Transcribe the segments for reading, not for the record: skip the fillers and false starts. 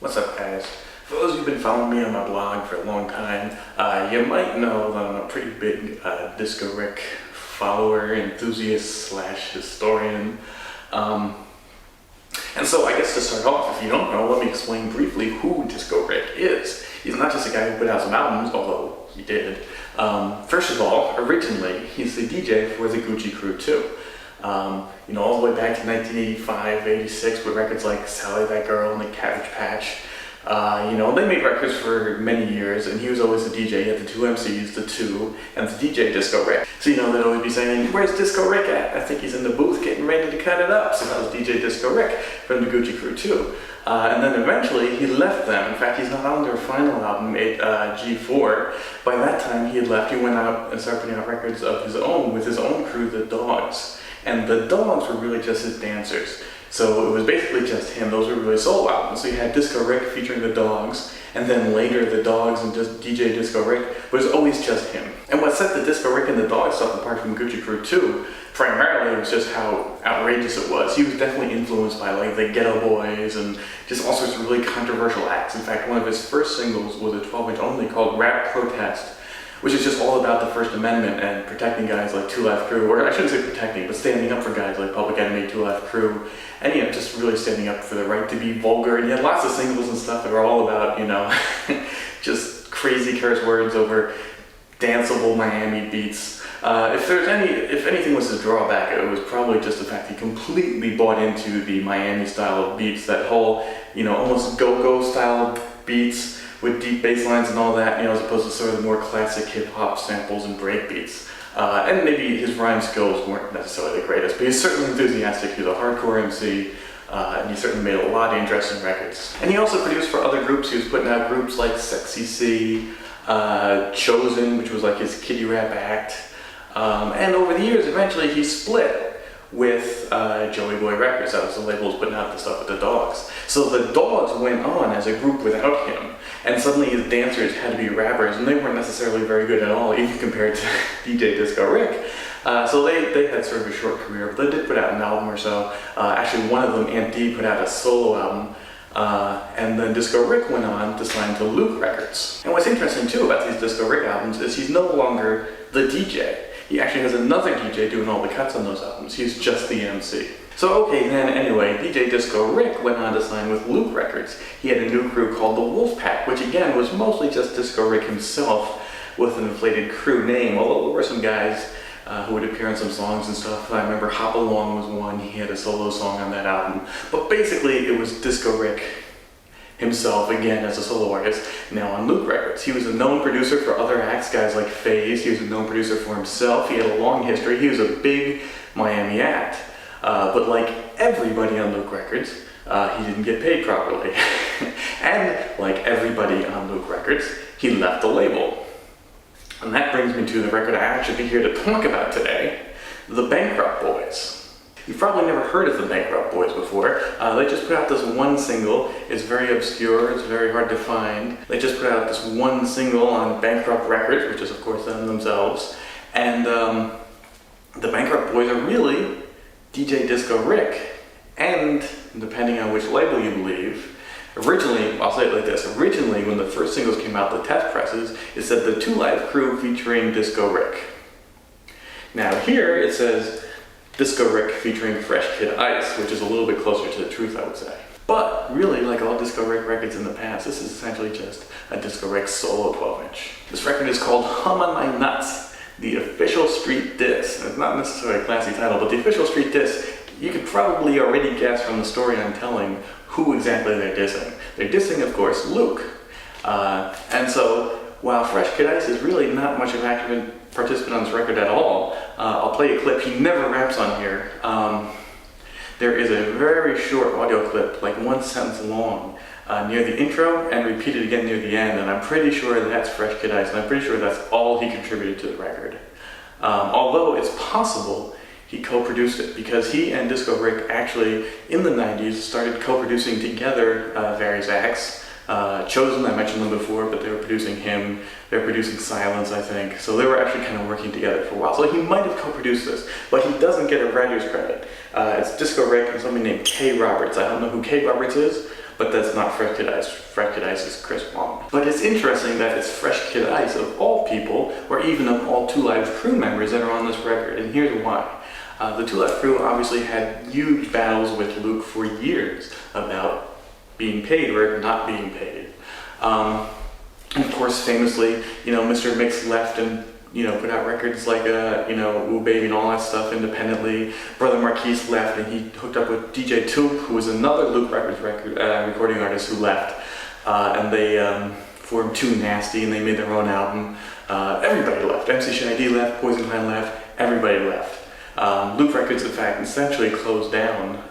What's up, guys? For those who've been following me on my blog for a long time, you might know that I'm a pretty big Disco Rick follower, enthusiast slash historian. And so I guess to start off, if you don't know, let me explain briefly who Disco Rick is. He's not just a guy who put out some albums, although he did. First of all, originally, he's the DJ for the Gucci Crew too. All the way back to 1985, 86, with records like Sally That Girl and the Cabbage Patch. They made records for many years, and he was always the DJ. He had the two MCs, the two, and the DJ Disco Rick. So, they'd always be saying, "Where's Disco Rick at? I think he's in the booth getting ready to cut it up." So that was DJ Disco Rick from the Gucci Crew too. And then eventually he left them. In fact, he's not on their final album, G4. By that time he had left. He went out and started putting out records of his own with his own crew, the Dogs. And the Dogs were really just his dancers. So it was basically just him. Those were really solo albums. So you had Disco Rick featuring the Dogs, and then later the Dogs and just DJ Disco Rick, but it was always just him. And what set the Disco Rick and the Dogs stuff apart from Gucci Crew too, primarily it was just how outrageous it was. He was definitely influenced by like the Ghetto Boys and just all sorts of really controversial acts. In fact, one of his first singles was a 12-inch only called Rap Protest, which is just all about the First Amendment and protecting guys like 2 Live Crew, or I shouldn't say protecting, but standing up for guys like Public Enemy, 2 Live Crew, and just really standing up for the right to be vulgar. And he had lots of singles and stuff that were all about, just crazy curse words over danceable Miami beats. If anything was his drawback, it was probably just the fact he completely bought into the Miami style of beats, that whole, almost go-go style beats with deep bass lines and all that, as opposed to sort of the more classic hip-hop samples and break beats. And maybe his rhyme skills weren't necessarily the greatest, but he's certainly enthusiastic. He's a hardcore MC, and he certainly made a lot of interesting records. And he also produced for other groups. He was putting out groups like Sexy C, Chosen, which was like his kiddie rap act. And over the years, eventually he split with Joey Boy Records. That was the label putting out the stuff with the Dogs. So the Dogs went on as a group without him, and suddenly his dancers had to be rappers, and they weren't necessarily very good at all, even compared to DJ Disco Rick. So they had sort of a short career, but they did put out an album or so. Actually, one of them, Aunt D, put out a solo album, and then Disco Rick went on to sign to Luke Records. And what's interesting too about these Disco Rick albums is he's no longer the DJ. He actually has another DJ doing all the cuts on those albums. He's just the MC. So anyway, DJ Disco Rick went on to sign with Luke Records. He had a new crew called the Wolfpack, which again was mostly just Disco Rick himself with an inflated crew name, although there were some guys who would appear on some songs and stuff. I remember Hop Along was one. He had a solo song on that album. But basically it was Disco Rick himself, again, as a solo artist, now on Luke Records. He was a known producer for other acts, guys like FaZe. He was a known producer for himself. He had a long history. He was a big Miami act. But like everybody on Luke Records, he didn't get paid properly. And like everybody on Luke Records, he left the label. And that brings me to the record I actually be here to talk about today, the Bankrupt Boys. You've probably never heard of the Bankrupt Boys before. They just put out this one single. It's very obscure, it's very hard to find. They just put out this one single on Bankrupt Records, which is of course them themselves. And the Bankrupt Boys are really DJ Disco Rick. And depending on which label you believe, originally, I'll say it like this, originally when the first singles came out, the test presses, it said the 2 Live Crew featuring Disco Rick. Now here it says Disco Rick featuring Fresh Kid Ice, which is a little bit closer to the truth, I would say. But really, like all Disco Rick records in the past, this is essentially just a Disco Rick solo 12-inch. This record is called Hum on My Nuts, the Official Street Diss. It's not necessarily a classy title, but the Official Street Diss, you could probably already guess from the story I'm telling who exactly they're dissing. They're dissing, of course, Luke. And so, while Fresh Kid Ice is really not much of an active participant on this record at all, I'll play a clip. He never raps on here. There is a very short audio clip, like 1 sentence long, near the intro and repeated again near the end, and I'm pretty sure that's Fresh Kid Ice, and I'm pretty sure that's all he contributed to the record. Although it's possible he co-produced it, because he and Disco Rick actually, in the 90s, started co-producing together various acts. Chosen, I mentioned them before, but they were producing him. They were producing Silence, I think. So they were actually kind of working together for a while. So he might have co-produced this, but he doesn't get a writer's credit. It's Disco Rick and somebody named Kay Roberts. I don't know who Kay Roberts is, but that's not Fresh Kid Ice. Fresh Kid Ice is Chris Wong. But it's interesting that it's Fresh Kid Ice of all people, or even of all Two Live Crew members that are on this record, and here's why. The Two Live Crew obviously had huge battles with Luke for years about being paid or not being paid. And of course, famously, Mr. Mix left and put out records like, Ooh Baby and all that stuff independently. Brother Marquise left and he hooked up with DJ Toop, who was another Luke Records recording artist who left. And they formed Too Nasty and they made their own album. Everybody left. MC Shy-D left, Poison Pine left, everybody left. Luke Records, in fact, essentially closed down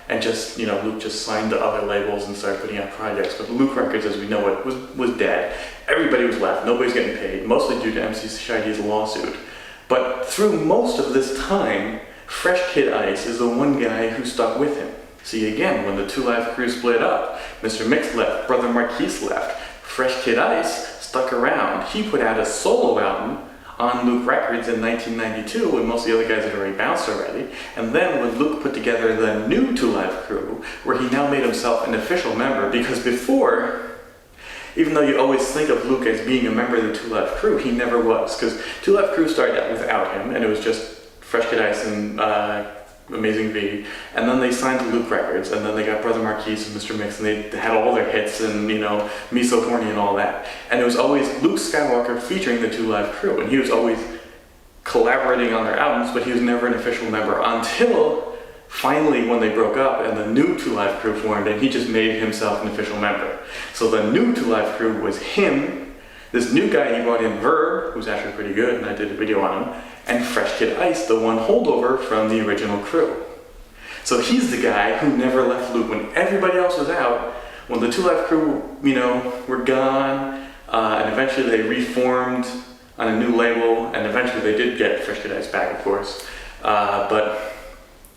and just, Luke just signed to other labels and started putting out projects. But Luke Records, as we know it, was dead. Everybody was left. Nobody's getting paid, mostly due to MC Shy-D's lawsuit. But through most of this time, Fresh Kid Ice is the one guy who stuck with him. See, again, when the Two Live Crew split up, Mr. Mix left, Brother Marquise left, Fresh Kid Ice stuck around. He put out a solo album on Luke Records in 1992 when most of the other guys had already bounced already. And then when Luke put together the new Two Live Crew, where he now made himself an official member, because before, even though you always think of Luke as being a member of the Two Live Crew, he never was, because Two Live Crew started out without him, and it was just Fresh Kid Ice and Amazing V, and then they signed to Luke Records, and then they got Brother Marquise and Mr. Mix, and they had all their hits, and Me So Horny and all that. And it was always Luke Skywalker featuring the Two Live Crew, and he was always collaborating on their albums, but he was never an official member until finally when they broke up and the new Two Live Crew formed, and he just made himself an official member. So the new Two Live Crew was him, this new guy he brought in, Verb, who's actually pretty good, and I did a video on him, and Fresh Kid Ice, the one holdover from the original crew. So he's the guy who never left Luke when everybody else was out. When the Two Live Crew, were gone, and eventually they reformed on a new label, and eventually they did get Fresh Kid Ice back, of course. But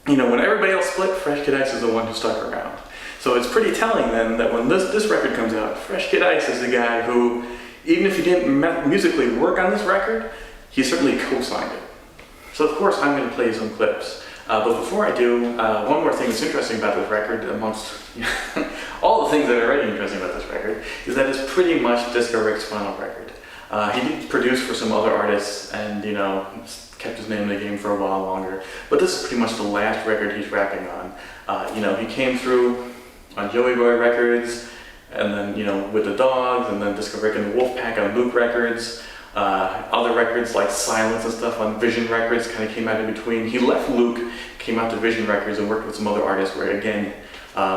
when everybody else split, Fresh Kid Ice is the one who stuck around. So it's pretty telling then that when this record comes out, Fresh Kid Ice is the guy who, even if he didn't musically work on this record, he certainly co-signed it. So of course I'm going to play you some clips. But before I do, one more thing that's interesting about this record, amongst all the things that are already interesting about this record, is that it's pretty much Disco Rick's final record. He did produce for some other artists and, kept his name in the game for a while longer. But this is pretty much the last record he's rapping on. He came through on Joey Boy Records, and then, with the Dogs, and then Disco Rick and the Wolfpack on Luke Records. Other records like Silence and stuff on Vision Records kind of came out in between. He left Luke, came out to Vision Records and worked with some other artists where, again,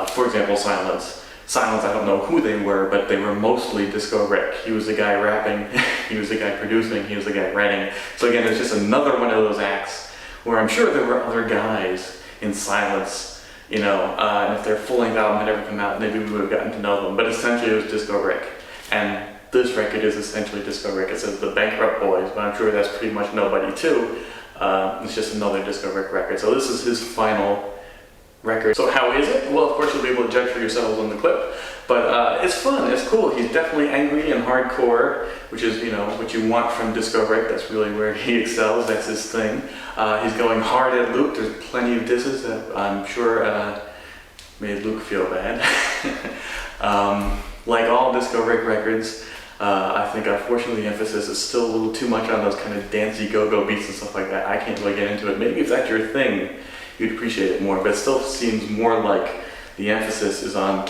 for example, Silence, I don't know who they were, but they were mostly Disco Rick. He was the guy rapping, he was the guy producing, he was the guy writing. So again, there's just another one of those acts where I'm sure there were other guys in Silence, and if their full-length album had ever come out, maybe we would have gotten to know them. But essentially it was Disco Rick. And this record is essentially Disco Rick. It says the Bankrupt Boys, but I'm sure that's pretty much nobody too. It's just another Disco Rick record. So this is his final record. So how is it? Well, of course you'll be able to judge for yourselves on the clip. But it's fun, it's cool. He's definitely angry and hardcore, which is, what you want from Disco Rick. That's really where he excels, that's his thing. He's going hard at Luke. There's plenty of disses that I'm sure made Luke feel bad. Like all Disco Rick records, I think unfortunately the emphasis is still a little too much on those kind of dancey go-go beats and stuff like that. I can't really get into it. Maybe if that's your thing, you'd appreciate it more, but it still seems more like the emphasis is on,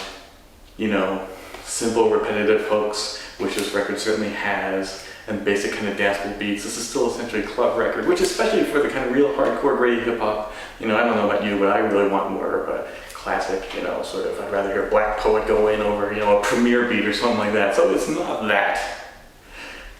simple repetitive hooks, which this record certainly has, and basic kind of danceable beats. This is still essentially a club record, which especially for the kind of real hardcore gritty hip-hop, I don't know about you, but I really want more of a classic, sort of, I'd rather hear Black Poet go in over, a premiere beat or something like that. So it's not that.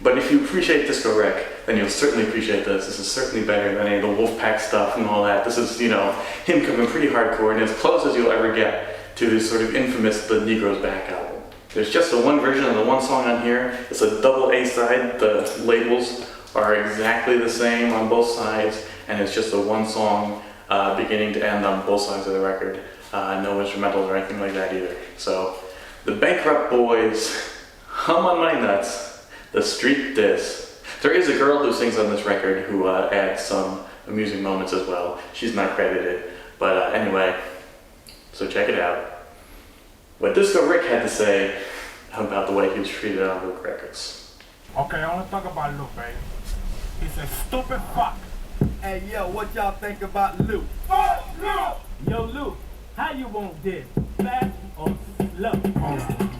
But if you appreciate Disco Rick, then you'll certainly appreciate this. This is certainly better than any of the Wolfpack stuff and all that. This is, him coming pretty hardcore and as close as you'll ever get to his sort of infamous The Negro's Back album. There's just the one version of the one song on here. It's a double A-side. The labels are exactly the same on both sides, and it's just the one song beginning to end on both sides of the record. No instrumentals or anything like that either. So, the Bankrupt Boys, Hum on My Nuts, the Street Diss. There is a girl who sings on this record who adds some amusing moments as well. She's not credited, but anyway, so check it out. what Disco Rick had to say about the way he was treated on Luke Records. Okay, I want to talk about Luke, baby. He's a stupid fuck. Hey, yo, what y'all think about Luke? Fuck Luke! Yo, Luke, how you want this? Fast or slow?